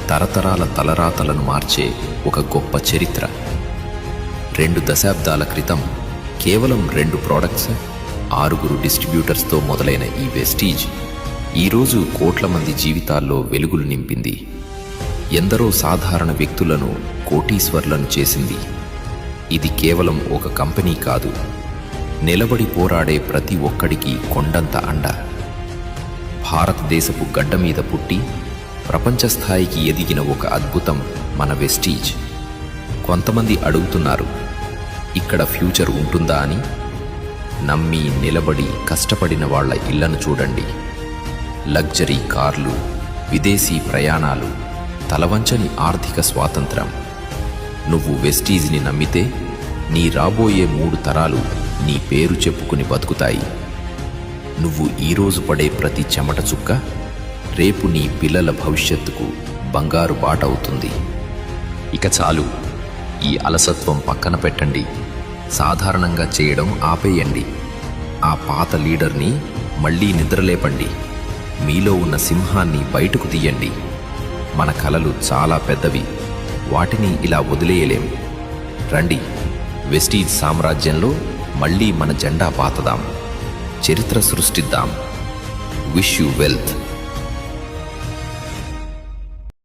తరతరాల తలరాతలను మార్చే ఒక గొప్ప చరిత్ర. 2 దశాబ్దాల క్రితం కేవలం 2 ప్రోడక్ట్స్, 6 డిస్ట్రిబ్యూటర్స్తో మొదలైన ఈ వెస్టీజ్ ఈరోజు కోట్ల మంది జీవితాల్లో వెలుగులు నింపింది. ఎందరో సాధారణ వ్యక్తులను కోటీశ్వర్లను చేసింది. ఇది కేవలం ఒక కంపెనీ కాదు, నిలబడి పోరాడే ప్రతి ఒక్కడికి కొండంత అండ. భారతదేశపు గడ్డ మీద పుట్టి ప్రపంచ స్థాయికి ఎదిగిన ఒక అద్భుతం మన వెస్టీజ్. కొంతమంది అడుగుతున్నారు, ఇక్కడ ఫ్యూచర్ ఉంటుందా అని. నమ్మి నిలబడి కష్టపడిన వాళ్ల ఇళ్లను చూడండి. లగ్జరీ కార్లు, విదేశీ ప్రయాణాలు, తలవంచని ఆర్థిక స్వాతంత్రం. నువ్వు వెస్టీజ్ని నమ్మితే నీ రాబోయే 3 తరాలు నీ పేరు చెప్పుకుని బతుకుతాయి. నువ్వు ఈరోజు పడే ప్రతి చెమట చుక్క రేపు నీ పిల్లల భవిష్యత్తుకు బంగారు బాట అవుతుంది. ఇక చాలు, ఈ అలసత్వం పక్కన పెట్టండి. సాధారణంగా చేయడం ఆపేయండి. ఆ పాత లీడర్ని మళ్ళీ నిద్రలేపండి. మీలో ఉన్న సింహాన్ని బయటకు తీయండి. మన కలలు చాలా పెద్దవి, వాటిని ఇలా వదిలేయలేం. రండి, వెస్టీజ్ సామ్రాజ్యంలో మళ్ళీ మన జెండా పాతదాం, చరిత్ర సృష్టిద్దాం. Wish you wealth.